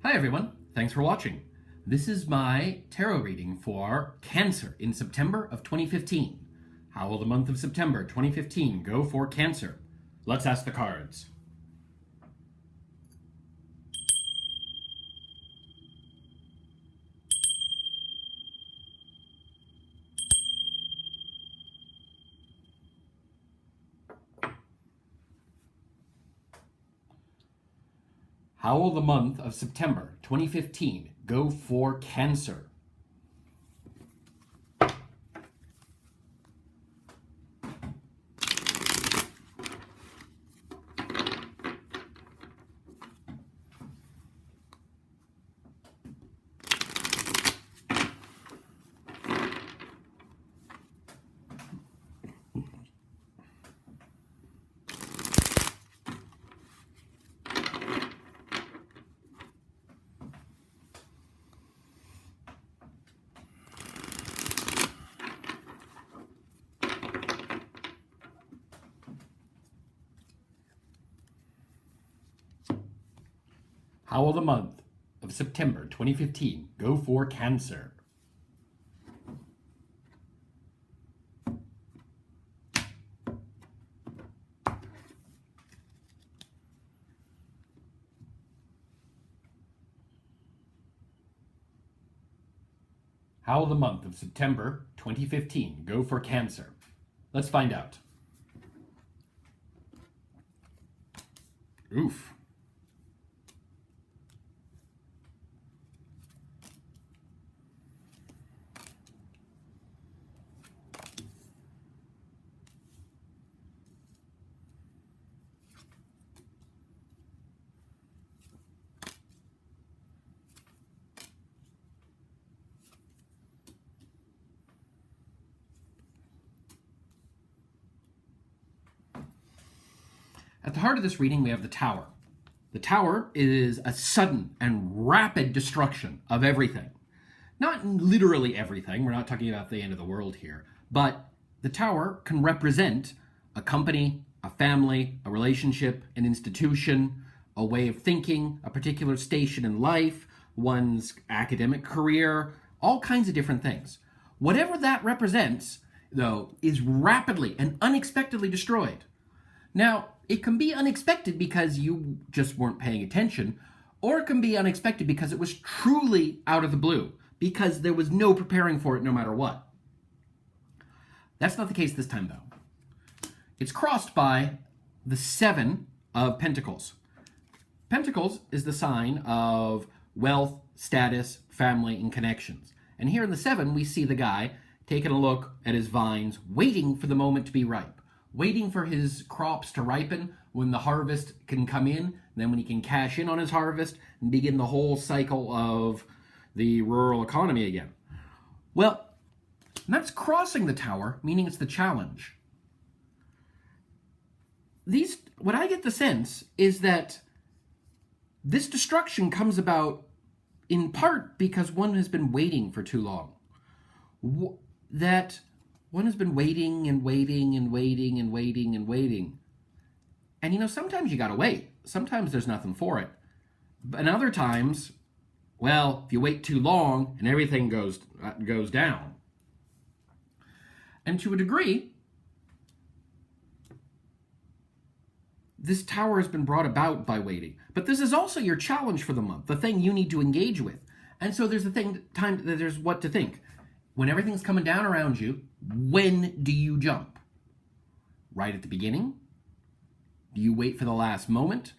Hi everyone, thanks for watching. This is my tarot reading for Cancer in September of 2015. How will the month of September 2015 go for Cancer? Let's ask the cards. How will the month of September 2015 go for Cancer? How will the month of September 2015 go for Cancer? How will the month of September 2015 go for Cancer? Let's find out. Oof. At the heart of this reading, we have the Tower. The Tower is a sudden and rapid destruction of everything. Not literally everything, we're not talking about the end of the world here, but the Tower can represent a company, a family, a relationship, an institution, a way of thinking, a particular station in life, one's academic career, all kinds of different things. Whatever that represents, though, is rapidly and unexpectedly destroyed. Now, it can be unexpected because you just weren't paying attention, or it can be unexpected because it was truly out of the blue, because there was no preparing for it no matter what. That's not the case this time, though. It's crossed by the 7 of Pentacles. Pentacles is the sign of wealth, status, family, and connections. And here in the 7, we see the guy taking a look at his vines, waiting for the moment to be ripe. Waiting for his crops to ripen when the harvest can come in, then when he can cash in on his harvest and begin the whole cycle of the rural economy again. Well, that's crossing the Tower, meaning it's the challenge. What I get the sense is that this destruction comes about in part because one has been waiting for too long. That one has been waiting and waiting and waiting and waiting and waiting. And you know, sometimes you gotta wait. Sometimes there's nothing for it. And other times, well, if you wait too long and everything goes down. And to a degree, this Tower has been brought about by waiting. But this is also your challenge for the month, the thing you need to engage with. And so there's there's what to think. When everything's coming down around you, when do you jump? Right at the beginning? Do you wait for the last moment?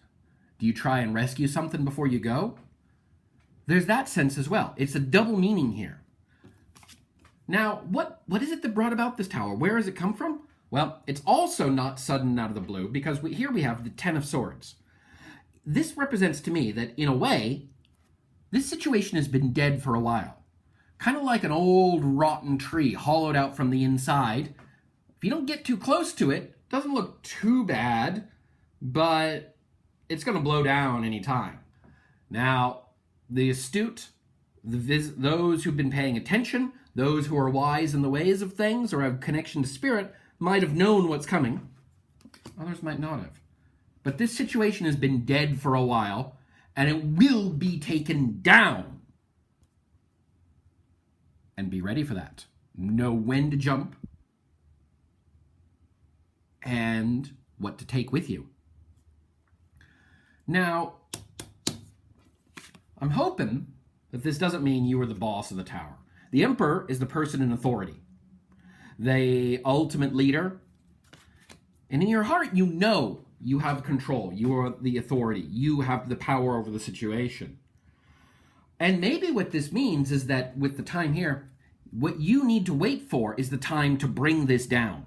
Do you try and rescue something before you go? There's that sense as well. It's a double meaning here. Now, what is it that brought about this Tower? Where has it come from? Well, it's also not sudden out of the blue, because here we have the 10 of Swords. This represents to me that, in a way, this situation has been dead for a while. Kind of like an old rotten tree hollowed out from the inside. If you don't get too close to it, it doesn't look too bad, but it's going to blow down any time. Now, the astute, those who've been paying attention, those who are wise in the ways of things or have connection to spirit, might have known what's coming. Others might not have. But this situation has been dead for a while, and it will be taken down. And be ready for that. Know when to jump and what to take with you. Now, I'm hoping that this doesn't mean you are the boss of the tower. The Emperor is the person in authority, the ultimate leader. And in your heart, you know you have control. You are the authority. You have the power over the situation. And maybe what this means is that with the time here, what you need to wait for is the time to bring this down.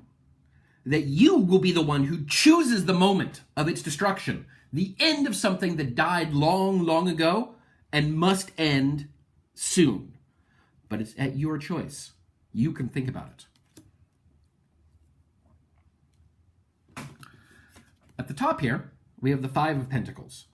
That you will be the one who chooses the moment of its destruction. The end of something that died long, long ago and must end soon. But it's at your choice. You can think about it. At the top here, we have the Five of Pentacles.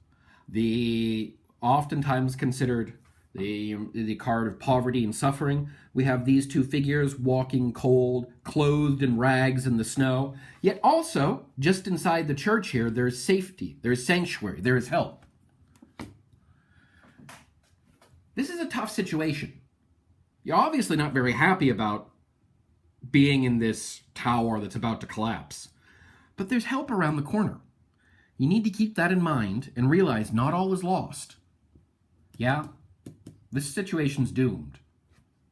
The oftentimes considered the card of poverty and suffering. We have these two figures walking cold, clothed in rags in the snow. Yet also, just inside the church here, there is safety, there is sanctuary, there is help. This is a tough situation. You're obviously not very happy about being in this tower that's about to collapse. But there's help around the corner. You need to keep that in mind and realize not all is lost. Yeah, this situation's doomed,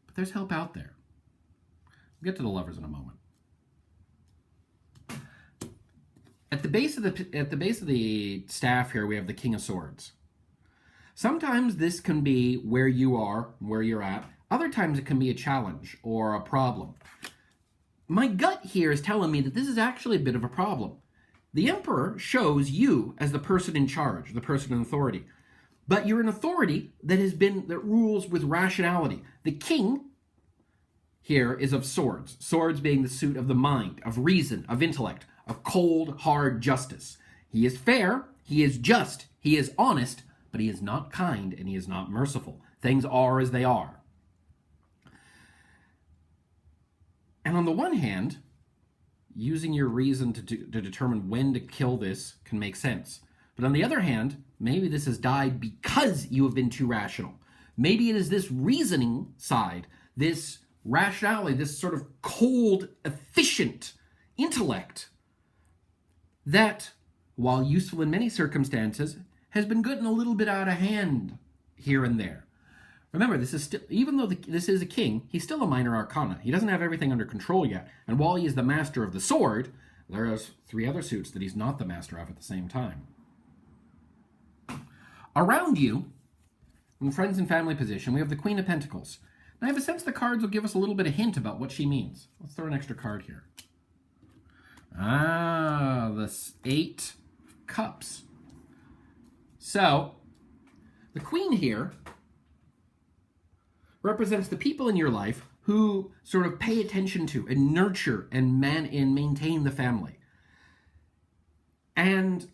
but there's help out there. We'll get to the Lovers in a moment. At the base of the staff here, we have the King of Swords. Sometimes this can be where you are, where you're at. Other times it can be a challenge or a problem. My gut here is telling me that this is actually a bit of a problem. The Emperor shows you as the person in charge, the person in authority. But you're an authority that rules with rationality. The king here is of swords. Swords being the suit of the mind, of reason, of intellect, of cold, hard justice. He is fair, he is just, he is honest, but he is not kind and he is not merciful. Things are as they are. And on the one hand, using your reason to determine when to kill this can make sense. But on the other hand, maybe this has died because you have been too rational. Maybe it is this reasoning side, this rationality, this sort of cold, efficient intellect that, while useful in many circumstances, has been gotten a little bit out of hand here and there. Remember, this is still, even though this is a king, he's still a minor arcana. He doesn't have everything under control yet. And while he is the master of the sword, there are 3 other suits that he's not the master of at the same time. Around you, in friends and family position, we have the Queen of Pentacles. Now, I have a sense the cards will give us a little bit of hint about what she means. Let's throw an extra card here. Ah, the 8 Cups. So, the Queen here represents the people in your life who sort of pay attention to and nurture and maintain the family. And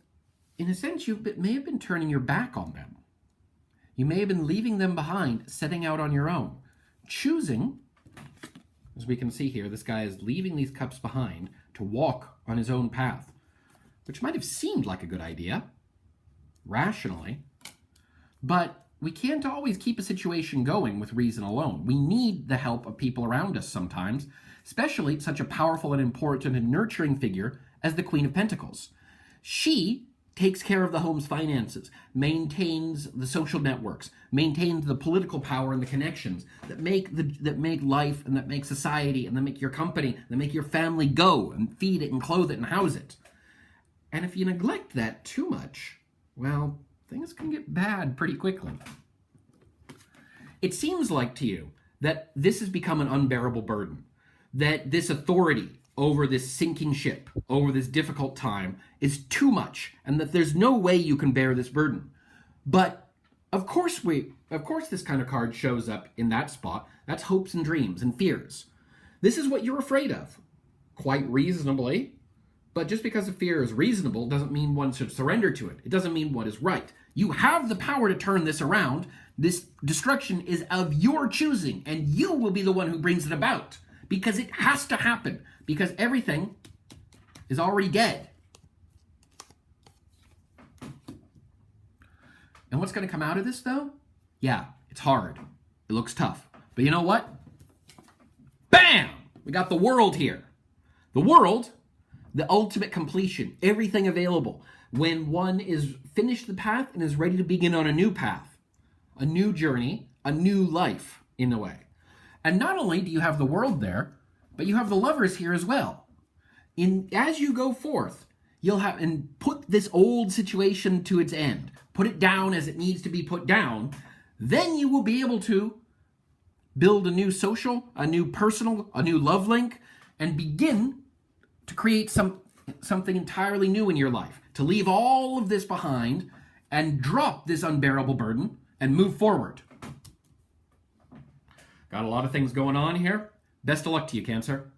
in a sense, you may have been turning your back on them. You may have been leaving them behind, setting out on your own. Choosing, as we can see here, this guy is leaving these cups behind to walk on his own path, which might have seemed like a good idea, rationally, but we can't always keep a situation going with reason alone. We need the help of people around us sometimes, especially such a powerful and important and nurturing figure as the Queen of Pentacles. She takes care of the home's finances, maintains the social networks, maintains the political power and the connections that make life and that make society and that make your company, that make your family go and feed it and clothe it and house it. And if you neglect that too much, well, things can get bad pretty quickly. It seems like to you that this has become an unbearable burden, that this authority over this sinking ship, over this difficult time, is too much, and that there's no way you can bear this burden. But of course this kind of card shows up in that spot. That's hopes and dreams and fears. This is what you're afraid of, quite reasonably. But just because a fear is reasonable doesn't mean one should surrender to it. It doesn't mean what is right. You have the power to turn this around. This destruction is of your choosing, and you will be the one who brings it about. Because it has to happen. Because everything is already dead. And what's going to come out of this, though? Yeah, it's hard. It looks tough. But you know what? Bam! We got the world here. The world, the ultimate completion, everything available. When one is finished the path and is ready to begin on a new path, a new journey, a new life, in a way. And not only do you have the world there, but you have the lovers here as well. As you go forth, you'll have, and put this old situation to its end, put it down as it needs to be put down, then you will be able to build a new social, a new personal, a new love link, and begin to create something entirely new in your life, to leave all of this behind and drop this unbearable burden and move forward. Got a lot of things going on here. Best of luck to you, Cancer.